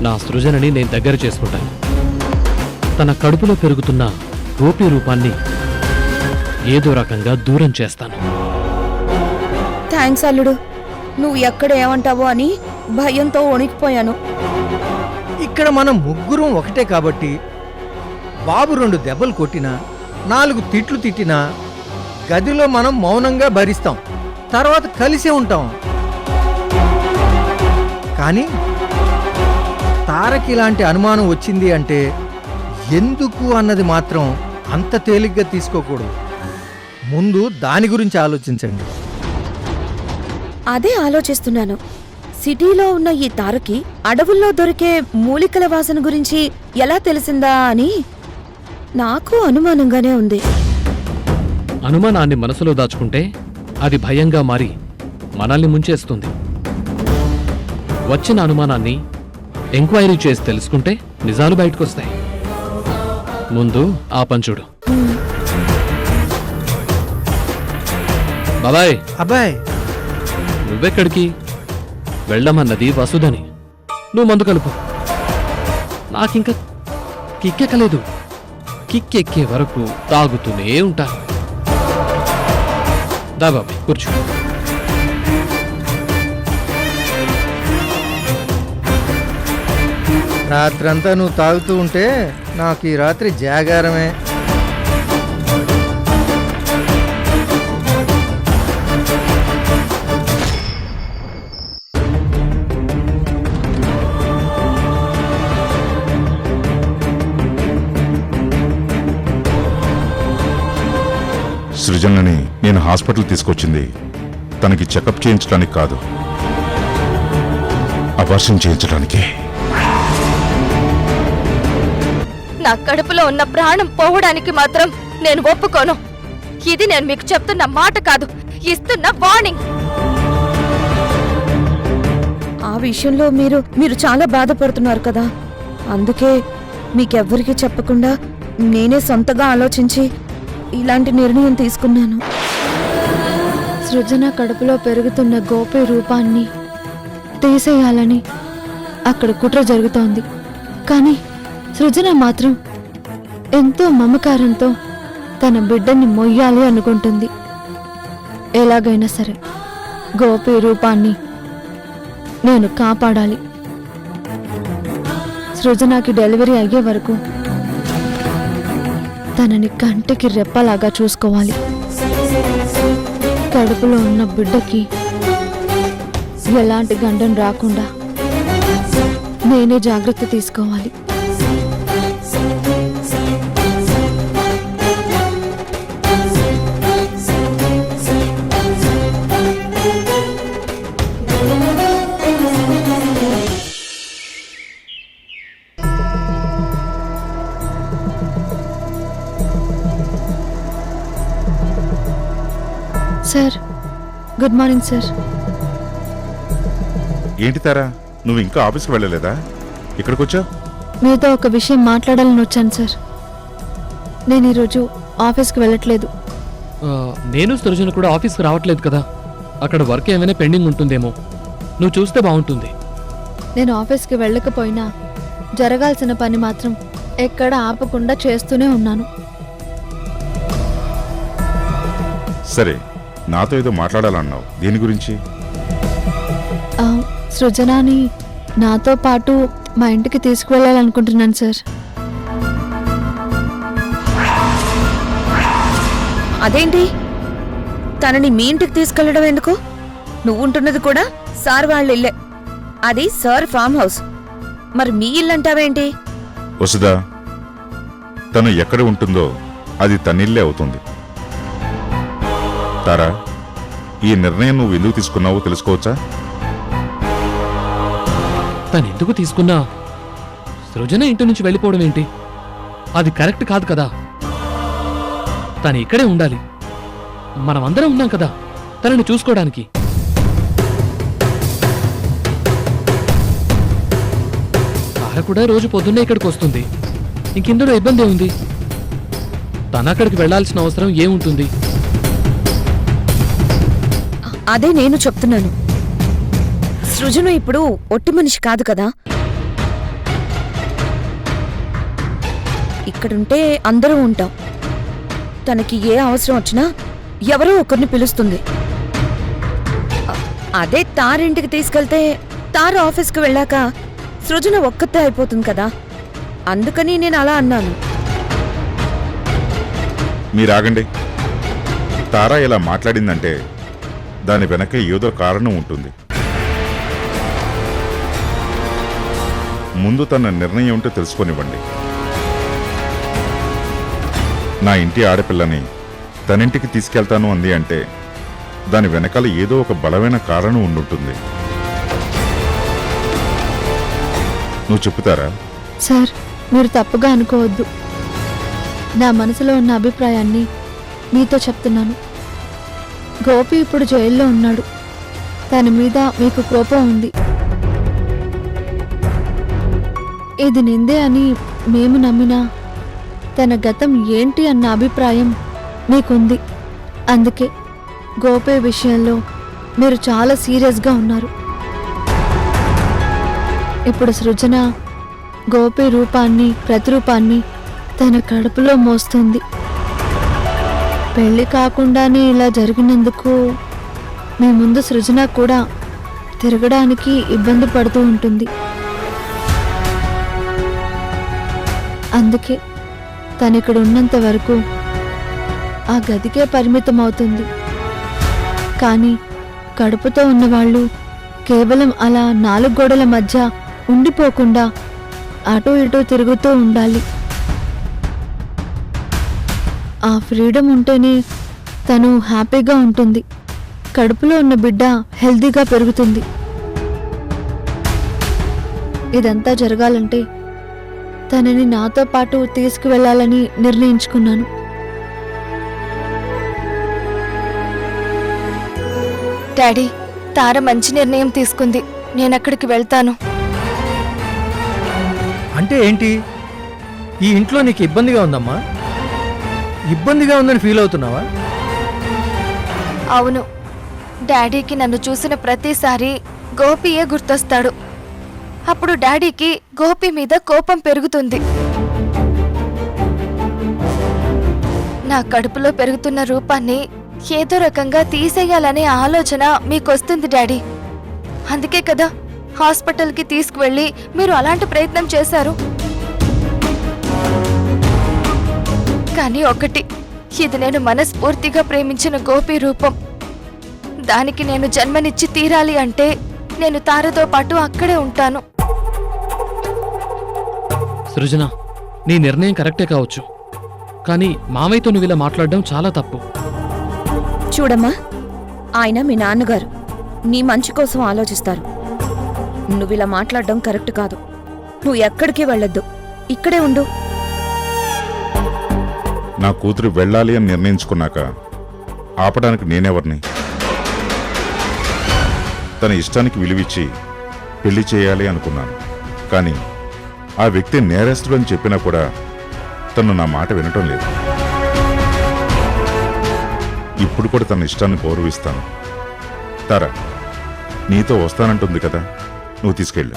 నా సృజనని నేను దగ్గర చేసుకుంటాను. తన కడుపులో పెరుగుతున్న గోపి రూపాన్ని ఏదో రకంగా దూరం చేస్తాను. థ్యాంక్స్ అల్లుడు. నువ్వు ఎక్కడ ఏమంటావో అని భయంతో వణికిపోయాను. ఇక్కడ మనం ముగ్గురం ఒకటే కాబట్టి బాబు 2 దెబ్బలు కొట్టినా 4 తిట్లు తిట్టినా గదిలో మనం మౌనంగా భరిస్తాం, తర్వాత కలిసే ఉంటాం. కానీ తారకి ఇలాంటి అనుమానం వచ్చింది అంటే ఎందుకు అన్నది మాత్రం అంత తేలిగ్గా తీసుకోకూడదు. ముందు దాని గురించి ఆలోచించండి. అదే ఆలోచిస్తున్నాను. సిటీలో ఉన్న ఈ తారకి అడవుల్లో దొరికే మూలికల వాసన గురించి ఎలా తెలిసిందా అని నాకు అనుమానంగానే ఉంది. అనుమానాన్ని మనసులో దాచుకుంటే అది భయంగా మారి మనల్ని ముంచేస్తుంది. వచ్చిన అనుమానాన్ని ఎంక్వైరీ చేసి తెలుసుకుంటే నిజాలు బయటకొస్తాయి. ముందు ఆ పంచుడు. బాబాయ్, అబ్బాయ్, నువ్వెక్కడికి? వెళ్ళమన్నది వసుదని. నువ్వు మందు కలుపు. నాకింకా కిక్కెక్కలేదు. కిక్కెక్కే వరకు తాగుతూనే ఉంటా. దా బాబాయ్, కూర్చో. రాత్రంతా నువ్వు తాగుతూ ఉంటే నాకు ఈ రాత్రి జాగారమే. సృజనని నేను హాస్పిటల్ తీసుకొచ్చింది తనకి చెకప్ చేయించడానికి కాదు, అబార్షన్ చేయించడానికి. నా కడుపులో ఉన్న ప్రాణం పోవడానికి మాత్రం నేను ఒప్పుకోను. ఇది నేను మీకు చెప్తున్న మాట కాదు, ఇస్తున్న వార్నింగ్. ఆ విషయంలో మీరు చాలా బాధపడుతున్నారు కదా. అందుకే మీకెవ్వరికీ చెప్పకుండా నేనే సొంతగా ఆలోచించి ఇలాంటి నిర్ణయం తీసుకున్నాను. సృజన కడుపులో పెరుగుతున్న గోపి రూపాన్ని తీసేయాలని అక్కడ కుట్ర జరుగుతోంది. కానీ సృజన మాత్రం ఎంతో మమకారంతో తన బిడ్డని మొయ్యాలి అనుకుంటుంది. ఎలాగైనా సరే గోపి రూపాన్ని నేను కాపాడాలి. సృజనకి డెలివరీ అయ్యే వరకు తనని కంటికి రెప్పలాగా చూసుకోవాలి. కడుపులో ఉన్న బిడ్డకి ఎలాంటి గండం రాకుండా నేనే జాగ్రత్త తీసుకోవాలి. Sir, good morning sir. ఏంటి తారా, నువ్వు ఇంకా ఆఫీస్కి వెళ్ళలేదా? ఇక్కడికి వచ్చావు? మీతో ఒక విషయం మాట్లాడాలని వచ్చాను సార్. నేను ఈరోజు ఆఫీస్కి వెళ్ళట్లేదు. నేను సృజన కూడా ఆఫీస్కి రావట్లేదు కదా. అక్కడ వర్క్ ఏమైనా పెండింగ్ ఉంటుందేమో, నువ్వు చూస్తే బాగుంటుంది. నేను ఆఫీస్కి వెళ్ళకపోయినా జరగాల్సిన పని మాత్రం ఎక్కడ ఆపకుండా చేస్తూనే ఉన్నాను. సరే, నాతో ఏదో మాట్లాడాలన్నావు, దేని గురించి? సృజనాని నాతో పాటు మా ఇంటికి తీసుకువెళ్ళాలనుకుంటున్నాను సార్. అదేంటి, తనని మీ ఇంటికి తీసుకెళ్లడం ఎందుకు? నువ్వుంటున్నది కూడా సార్ వాళ్ళ ఇల్లే. అది సార్ ఫామ్ హౌస్. మరి మీ ఇల్లు అంటావేంటి? వసుదా, తను ఎక్కడ ఉంటుందో అది తనిల్లే అవుతుంది. తారా, ఈ నిర్ణయం నువ్వు ఎందుకు తీసుకున్నావో తెలుసుకోవచ్చా? తను ఎందుకు తీసుకున్నా సృజన ఇంటి నుంచి వెళ్ళిపోవడం ఏంటి? అది కరెక్ట్ కాదు కదా. తను ఇక్కడే ఉండాలి. మనం అందరం ఉన్నాం కదా తనని చూసుకోవడానికి. తార కూడా రోజు పొద్దున్నే ఇక్కడికి వస్తుంది. ఇంకెందులో ఇబ్బంది ఉంది? తన అక్కడికి వెళ్లాల్సిన అవసరం ఏముంటుంది? అదే నేను చెప్తున్నాను. సృజన ఇప్పుడు ఒట్టి మనిషి కాదు కదా. ఇక్కడుంటే అందరూ ఉంటాం. తనకి ఏ అవసరం వచ్చినా ఎవరో ఒకరిని పిలుస్తుంది. అదే తారింటికి తీసుకెళ్తే తార ఆఫీస్కి వెళ్ళాక సృజన ఒక్కతే అయిపోతుంది కదా, అందుకని నేను అలా అన్నాను. మీరాగండి. తారా ఇలా మాట్లాడిందంటే దాని వెనక ఏదో కారణం ఉంటుంది. ముందు తన నిర్ణయం ఏంటో తెలుసుకొనివ్వండి. నా ఇంటి ఆడపిల్లని తనింటికి తీసుకెళ్తాను అంది అంటే దాని వెనకాల ఏదో ఒక బలమైన కారణం ఉండుంటుంది. నువ్వు చెప్పుతారా? సార్, మీరు తప్పుగా అనుకోవద్దు. నా మనసులో ఉన్న అభిప్రాయాన్ని మీతో చెప్తున్నాను. గోపి ఇప్పుడు జైల్లో ఉన్నాడు. తన మీద మీకు కోపం ఉంది. ఇది నిందే అని మేము నమ్మినా తన గతం ఏంటి అన్న అభిప్రాయం మీకుంది. అందుకే గోపి విషయంలో మీరు చాలా సీరియస్గా ఉన్నారు. ఇప్పుడు సృజన గోపి రూపాన్ని, ప్రతిరూపాన్ని తన కడుపులో మోస్తుంది. పెళ్లి కాకుండానే ఇలా జరిగినందుకు మీ ముందు సృజన కూడా తిరగడానికి ఇబ్బంది పడుతూ ఉంటుంది. అందుకే తనిక్కడ ఉన్నంత వరకు ఆ గదికే పరిమితం అవుతుంది. కానీ కడుపుతో ఉన్నవాళ్ళు కేవలం అలా 4 గోడల మధ్య ఉండిపోకుండా అటూ ఇటూ తిరుగుతూ ఉండాలి. ఆ ఫ్రీడమ్ ఉంటేనే తను హ్యాపీగా ఉంటుంది. కడుపులో ఉన్న బిడ్డ హెల్తీగా పెరుగుతుంది. ఇదంతా జరగాలంటే తనని నాతో పాటు తీసుకువెళ్ళాలని నిర్ణయించుకున్నాను. డాడీ, తార మంచి నిర్ణయం తీసుకుంది. నేనక్కడికి వెళ్తాను. అంటే ఏంటి? ఈ ఇంట్లో నీకు ఇబ్బందిగా ఉందమ్మా? ఇబ్బందిగా ఉందని ఫీల్ అవుతున్నావా? అవును, డాడీకి నన్ను చూసిన ప్రతిసారి గోపియే గుర్తొస్తాడు. అప్పుడు డాడీకి గోపి మీద కోపం పెరుగుతుంది. నా కడుపులో పెరుగుతున్న రూపాన్ని ఏదో రకంగా తీసేయాలనే ఆలోచన మీకొస్తుంది డాడీ. అందుకే కదా హాస్పిటల్కి తీసుకువెళ్ళి మీరు అలాంటి ప్రయత్నం చేశారు. కానీ ఒకటి, ఇది నేను మనస్ఫూర్తిగా ప్రేమించిన గోపి రూపం. దానికి నేను జన్మనిచ్చి తీరాలి అంటే నేను తారతో పాటు అక్కడే ఉంటాను. సృజన, నీ నిర్ణయం కరెక్టే కావచ్చు, కానీ మామయ్యతో నువ్వు ఇలా మాట్లాడడం చాలా తప్పు. చూడమ్మా, ఆయన మీ నాన్నగారు నీ మంచి కోసం ఆలోచిస్తారు. నువ్విలా మాట్లాడడం కరెక్ట్ కాదు. నువ్వు ఎక్కడికి వెళ్ళొద్దు, ఇక్కడే ఉండు. నా కూతురు వెళ్ళాలి అని నిర్ణయించుకున్నాక ఆపడానికి నేనెవరిని? తన ఇష్టానికి విలువిచ్చి పెళ్లి చేయాలి అనుకున్నాను. కానీ ఆ వ్యక్తి నేరస్తుడు అని చెప్పినా కూడా తను నా మాట వినటం లేదు. ఇప్పుడు కూడా తన ఇష్టాన్ని గౌరవిస్తాను. తారా, నీతో వస్తానంటుంది కదా, నువ్వు తీసుకెళ్ళు.